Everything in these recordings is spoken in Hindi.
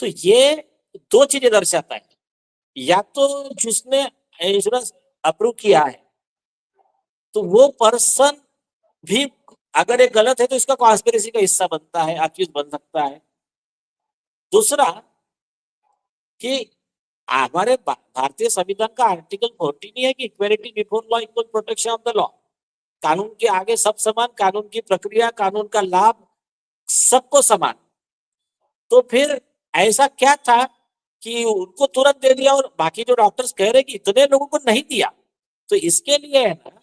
तो ये दो चीजें दर्शाता है, या तो जिसने इंश्योरेंस अप्रूव किया है तो वो पर्सन भी अगर ये गलत है तो इसका कॉन्स्पिरेसी का हिस्सा बनता है, अक्यूज बन सकता है। दूसरा कि हमारे भारतीय संविधान का आर्टिकल 14 है कि equality before law, equal protection of the law. कानून के आगे सब समान, कानून की प्रक्रिया, कानून का लाभ सबको समान। तो फिर ऐसा क्या था कि उनको तुरंत दे दिया और बाकी जो डॉक्टर्स कह रहे कि इतने लोगों को नहीं दिया। तो इसके लिए है ना,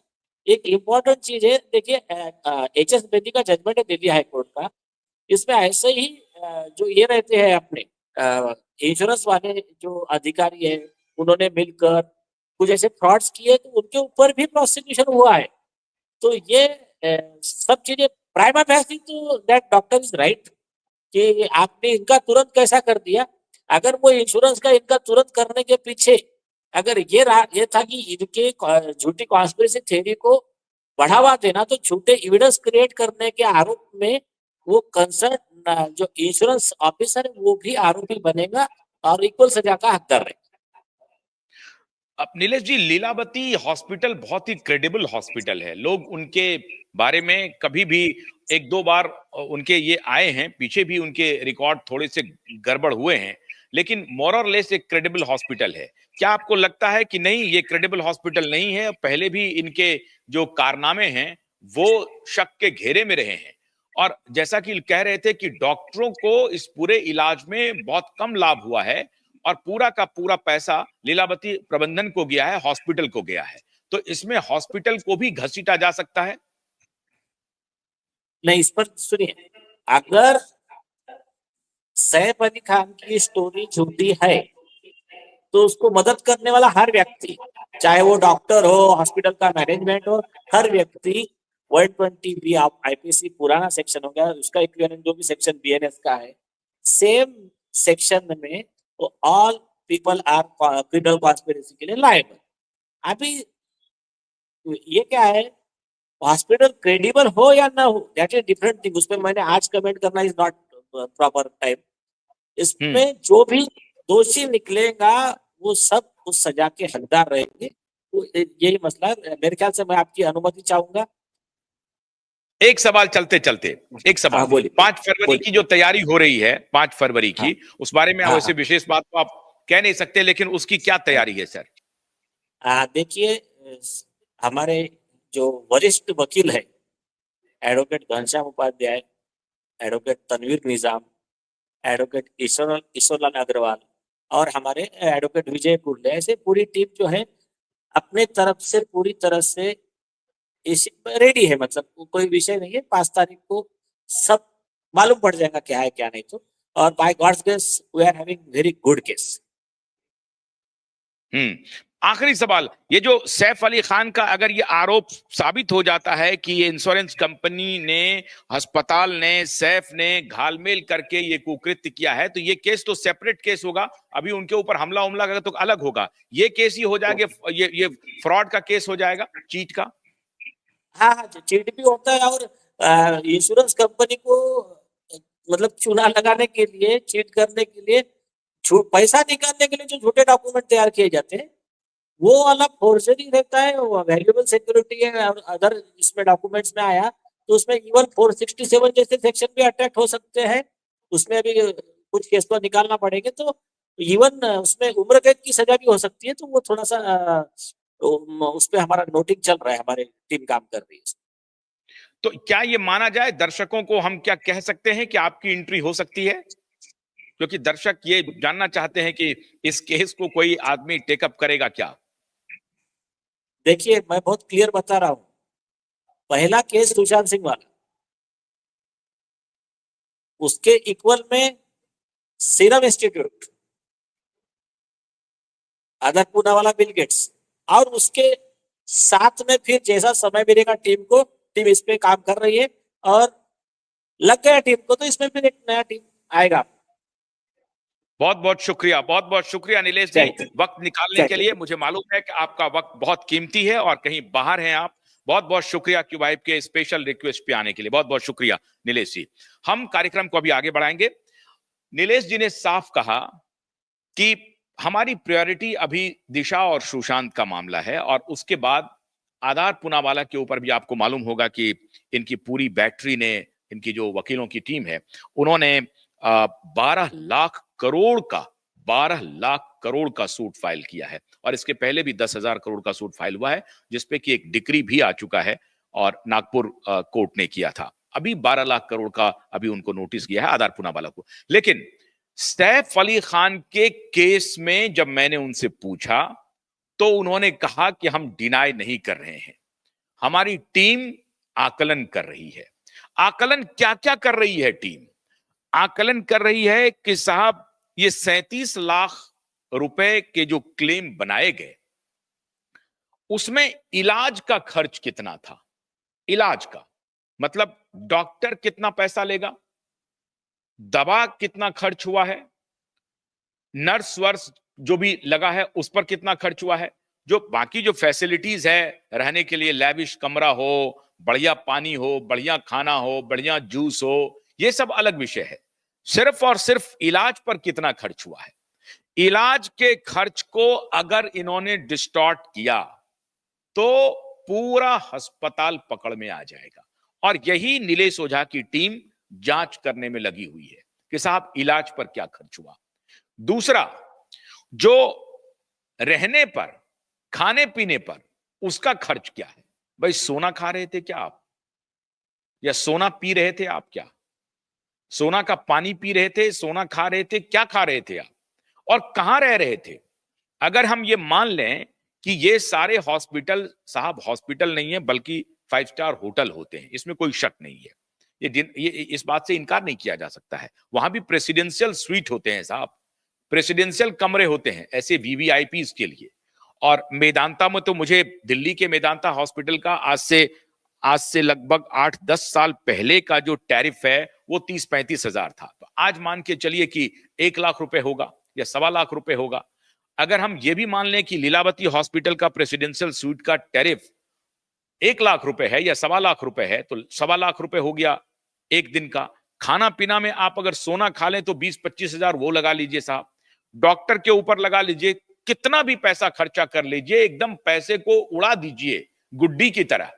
एक इम्पोर्टेंट चीज है, देखिए एच एस बेदी का जजमेंट है दिल्ली हाई कोर्ट का, इसमें ऐसे ही जो ये रहते हैं अपने इंश्योरेंस वाले जो अधिकारी है, उन्होंने मिलकर कुछ ऐसे फ्रॉड्स किए तो उनके ऊपर भी प्रोसिक्यूशन हुआ है। तो ये सब चीजें प्राइमा फेसी तो दैट डॉक्टर इज राइट कि आपने इनका तुरंत कैसा कर दिया। अगर वो इंश्योरेंस का इनका तुरंत करने के पीछे अगर ये था कि इनके झूठी कॉन्स्पिरेसी थ्योरी को बढ़ावा देना, तो झूठे एविडेंस क्रिएट करने के आरोप में वो कंसर्न जो इंश्योरेंस ऑफिसर है वो भी आरोपी बनेगा और इक्वल सजा का हकदार रहेगा। अब नीलेश जी, लीलावती हॉस्पिटल बहुत ही क्रेडिबल हॉस्पिटल है। लोग उनके बारे में कभी भी एक दो बार उनके ये आए हैं, पीछे भी उनके रिकॉर्ड थोड़े से गड़बड़ हुए हैं, लेकिन मोर और लेस एक क्रेडिबल हॉस्पिटल है। क्या आपको लगता है कि नहीं, ये क्रेडिबल हॉस्पिटल नहीं है? पहले भी इनके जो कारनामे हैं वो शक के घेरे में रहे हैं, और जैसा कि कह रहे थे कि डॉक्टरों को इस पूरे इलाज में बहुत कम लाभ हुआ है और पूरा का पूरा पैसा लीलावती प्रबंधन को गया है, हॉस्पिटल को गया है। तो इसमें हॉस्पिटल को भी घसीटा जा सकता है? नहीं, इस पर सुनिए, अगर सैफ अली खान की स्टोरी झूठी है तो उसको मदद करने वाला हर व्यक्ति, चाहे वो डॉक्टर हो, हॉस्पिटल का मैनेजमेंट हो, हर व्यक्ति 120 आईपीसी पुराना सेक्शन हो गया, उसका इक्विवेलेंट जो भी सेक्शन बीएनएस का है, सेम सेक्शन में तो all people are criminal conspiracy के लिए लायबल। अभी ये क्या है, हॉस्पिटल क्रेडिबल हो या ना हो, दैट इज डिफरेंट थिंग। उसमें मैंने आज कमेंट करना इज नॉट प्रॉपर टाइम। इसमें जो भी दोषी निकलेगा वो सब उस सजा के हकदार रहेंगे। तो यही मसला है। मेरे ख्याल से मैं आपकी अनुमति चाहूंगा। एक सवाल चलते चलते, एक सवाल, 5 फरवरी की जो तैयारी हो रही है, 5 फरवरी की, उस बारे में वैसे विशेष बात तो आप कह नहीं सकते, लेकिन उसकी क्या तैयारी है सर? देखिए, हमारे जो वरिष्ठ वकील है, एडवोकेट घनश्याम उपाध्याय, एडवोकेट तनवीर निजाम, एडवोकेट ईश्वरलाल अग्रवाल और हमारे एडवोकेट विजय कुंडले, ऐसे पूरी टीम जो है अपने तरफ से पूरी तरह से रेडी है। मतलब कोई विषय नहीं है, 5 तारीख को सब मालूम पड़ जाएगा क्या है क्या नहीं। तो और by God's grace we are having very good case. आखिरी सवाल, ये जो सैफ अली खान का अगर ये आरोप साबित हो जाता है कि ये इंश्योरेंस कंपनी ने, अस्पताल ने, सैफ ने घालमेल करके ये कुकृत्य किया है, तो ये केस तो सेपरेट केस होगा। अभी उनके ऊपर हमला उमला का तो अलग होगा, ये केस ही हो जाएगा, ये फ्रॉड का केस हो जाएगा, चीट का। हाँ, चीट भी होता है और इंश्योरेंस कंपनी को मतलब चूना लगाने के लिए, चीट करने के लिए, पैसा निकालने के लिए जो झूठे डॉक्यूमेंट तैयार किए जाते हैं वो अलग फोर्जरी रहता है। वो वैल्यूएबल सिक्योरिटी है और अदर इसमें डॉक्यूमेंट्स में आया तो उसमें इवन 467 जैसे सेक्शन भी अटैक हो सकते हैं। उसमें अभी कुछ केस तो निकालना पड़ेगा, तो इवन उसमें उम्र कैद की सजा भी हो सकती है। तो वो थोड़ा सा उस पर हमारा नोटिंग चल रहा है, हमारी टीम काम कर रही है। तो क्या ये माना जाए, दर्शकों को हम क्या कह सकते हैं कि आपकी एंट्री हो सकती है? क्योंकि दर्शक ये जानना चाहते हैं कि इस केस को कोई आदमी टेकअप करेगा क्या? देखिए, मैं बहुत क्लियर बता रहा हूं, पहला केस सुशांत सिंह वाला, उसके इक्वल में सीरम इंस्टीट्यूट, अदर पूना वाला बिल गेट्स, और उसके साथ में फिर जैसा समय मिलेगा टीम को, टीम इस पे काम कर रही है और लग गया टीम को, तो इसमें फिर एक नया टीम आएगा। बहुत बहुत शुक्रिया, बहुत बहुत शुक्रिया नीलेश जी, वक्त निकालने के लिए। मुझे मालूम है कि आपका वक्त बहुत कीमती है और कहीं बाहर हैं आप। बहुत बहुत शुक्रिया क्यू वाइब के स्पेशल रिक्वेस्ट पे आने के लिए, बहुत बहुत शुक्रिया नीलेश जी। हम कार्यक्रम को अभी आगे बढ़ाएंगे। नीलेश जी ने साफ कहा कि हमारी प्रायोरिटी अभी दिशा और सुशांत का मामला है, और उसके बाद आधार पूनावाला के ऊपर भी आपको मालूम होगा कि इनकी पूरी बैटरी ने, इनकी जो वकीलों की टीम है, उन्होंने 12 लाख करोड़ का सूट फाइल किया है, और इसके पहले भी 10,000 करोड़ का सूट फाइल हुआ है, जिसपे कि एक डिक्री भी आ चुका है और नागपुर कोर्ट ने किया था। अभी 12 लाख करोड़ का अभी उनको नोटिस किया है आधार पूनावाला को। लेकिन सैफ अली खान के केस में जब मैंने उनसे पूछा तो उन्होंने कहा कि हम डिनाई नहीं कर रहे हैं, हमारी टीम आकलन कर रही है। आकलन क्या क्या कर रही है टीम? आकलन कर रही है कि साहब ये 37 लाख रुपए के जो क्लेम बनाए गए, उसमें इलाज का खर्च कितना था। इलाज का मतलब डॉक्टर कितना पैसा लेगा, दवा कितना खर्च हुआ है, नर्स वर्स जो भी लगा है उस पर कितना खर्च हुआ है, जो बाकी जो फैसिलिटीज है रहने के लिए, लैविश कमरा हो, बढ़िया पानी हो, बढ़िया खाना हो, बढ़िया जूस हो, ये सब अलग विषय है। सिर्फ और सिर्फ इलाज पर कितना खर्च हुआ है। इलाज के खर्च को अगर इन्होंने डिस्टॉर्ट किया तो पूरा अस्पताल पकड़ में आ जाएगा, और यही नीलेश ओझा की टीम जांच करने में लगी हुई है कि साहब इलाज पर क्या खर्च हुआ। दूसरा, जो रहने पर, खाने पीने पर, उसका खर्च क्या है। भाई सोना खा रहे थे क्या आप, या सोना पी रहे थे आप? क्या सोना का पानी पी रहे थे, सोना खा रहे थे, क्या खा रहे थे आप, और कहां रह रहे थे? अगर हम ये मान लें कि ये सारे हॉस्पिटल, साहब हॉस्पिटल नहीं है बल्कि 5 स्टार होटल होते हैं, इसमें कोई शक नहीं है, ये इस बात से इनकार नहीं किया जा सकता है। वहां भी प्रेसिडेंशियल स्वीट होते हैं साहब, प्रेसिडेंशियल कमरे होते हैं ऐसे वीवीआईपीज के लिए। और मेदांता में तो, मुझे दिल्ली के मेदांता हॉस्पिटल का आज से लगभग 8-10 साल पहले का जो टैरिफ है वो 30-35 हजार था। तो आज मान के चलिए कि 1 लाख रुपए होगा या 1.25 लाख रुपए होगा। अगर हम ये भी मान लें कि लीलावती हॉस्पिटल का प्रेसिडेंशियल स्वीट का टैरिफ 1 लाख रुपए है या 1.25 लाख रुपए है, तो 1.25 लाख रुपए हो गया एक दिन का। खाना पीना में आप अगर सोना खा लें तो 20-25 हजार वो लगा लीजिए साहब, डॉक्टर के ऊपर लगा लीजिए, कितना भी पैसा खर्चा कर लीजिए, एकदम पैसे को उड़ा दीजिए गुड्डी की तरह,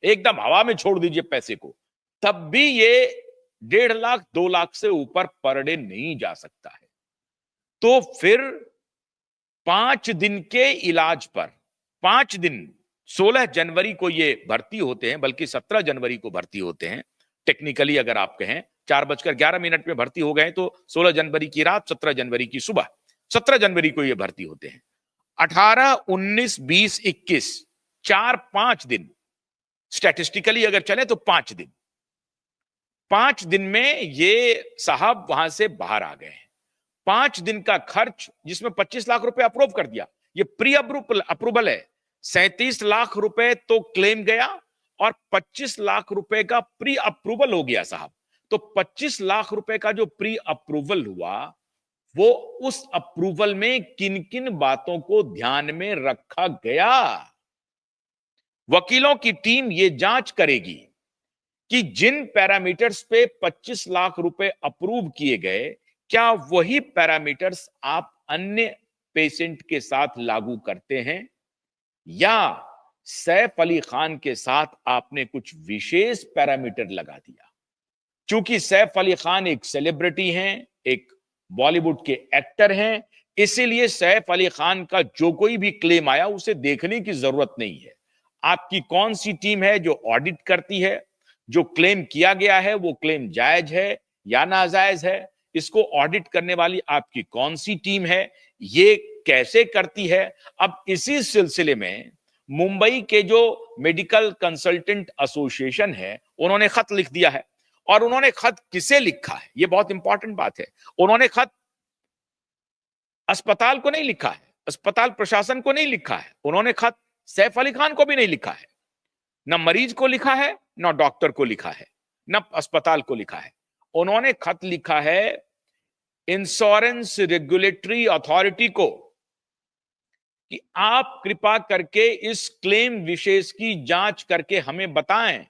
एकदम हवा में छोड़ दीजिए पैसे को, तब भी ये 1.5 लाख 2 लाख से ऊपर पर डे नहीं जा सकता है। तो फिर 5 दिन के इलाज पर, 5 दिन, 16 जनवरी को ये भर्ती होते हैं, बल्कि 17 जनवरी को भर्ती होते हैं टेक्निकली अगर आप कहें, 4:11 में भर्ती हो गए तो 16 जनवरी की रात, 17 जनवरी की सुबह, 17 जनवरी को ये भर्ती होते हैं। 18, 19, 20, 21, 4-5 दिन स्टैटिस्टिकली अगर चले तो 5 दिन, 5 दिन में ये साहब वहां से बाहर आ गए हैं। 5 दिन का खर्च, जिसमें 25 लाख रुपए अप्रूव कर दिया, ये प्री अप्रूवल है। 37 लाख रुपए तो क्लेम गया और 25 लाख रुपए का प्री अप्रूवल हो गया साहब। तो 25 लाख रुपए का जो प्री अप्रूवल हुआ, वो उस अप्रूवल में किन किन बातों को ध्यान में रखा गया। वकीलों की टीम ये जांच करेगी कि जिन पैरामीटर्स पे 25 लाख रुपए अप्रूव किए गए, क्या वही पैरामीटर्स आप अन्य पेशेंट के साथ लागू करते हैं, या सैफ अली खान के साथ आपने कुछ विशेष पैरामीटर लगा दिया। क्योंकि सैफ अली खान एक सेलिब्रिटी हैं, एक बॉलीवुड के एक्टर हैं, इसीलिए सैफ अली खान का जो कोई भी क्लेम आया उसे देखने की जरूरत नहीं है। आपकी कौन सी टीम है जो ऑडिट करती है, जो क्लेम किया गया है वो क्लेम जायज है या नाजायज है, इसको ऑडिट करने वाली आपकी कौन सी टीम है, ये कैसे करती है। अब इसी सिलसिले में मुंबई के जो मेडिकल कंसल्टेंट एसोसिएशन है, उन्होंने खत लिख दिया है। और उन्होंने खत किसे लिखा है, ये बहुत इंपॉर्टेंट बात है। उन्होंने खत अस्पताल को नहीं लिखा है, अस्पताल प्रशासन को नहीं लिखा है, उन्होंने खत सैफ अली खान को भी नहीं लिखा है। न मरीज को लिखा है, न डॉक्टर को लिखा है, न अस्पताल को लिखा है। उन्होंने खत लिखा है इंश्योरेंस रेगुलेटरी अथॉरिटी को कि आप कृपा करके इस क्लेम विशेष की जांच करके हमें बताएं,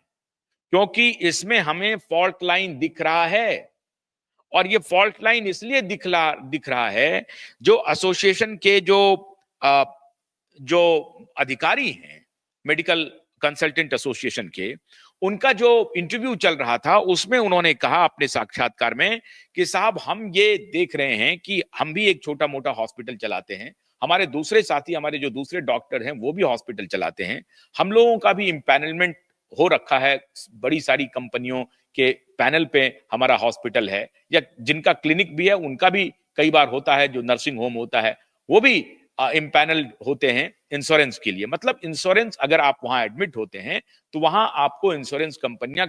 क्योंकि इसमें हमें फॉल्ट लाइन दिख रहा है और ये फॉल्ट लाइन इसलिए दिख रहा है, जो एसोसिएशन के जो अधिकारी हैं, मेडिकल कंसल्टेंट एसोसिएशन के, उनका जो इंटरव्यू चल रहा था उसमें उन्होंने कहा अपने साक्षात्कार में कि साहब हम ये देख रहे हैं कि हम भी एक छोटा मोटा हॉस्पिटल चलाते हैं, हमारे दूसरे साथी, हमारे जो दूसरे डॉक्टर हैं वो भी हॉस्पिटल चलाते हैं, हम लोगों का भी इम्पैनलमेंट हो रखा है, बड़ी सारी कंपनियों के पैनल पे हमारा हॉस्पिटल है, या जिनका क्लिनिक भी है उनका भी कई बार होता है, जो नर्सिंग होम होता है वो भी इम्पैनल होते हैं इंश्योरेंस के लिए। मतलब इंश्योरेंस, अगर आप वहां एडमिट होते हैं तो वहां आपको इंश्योरेंस कंपनियां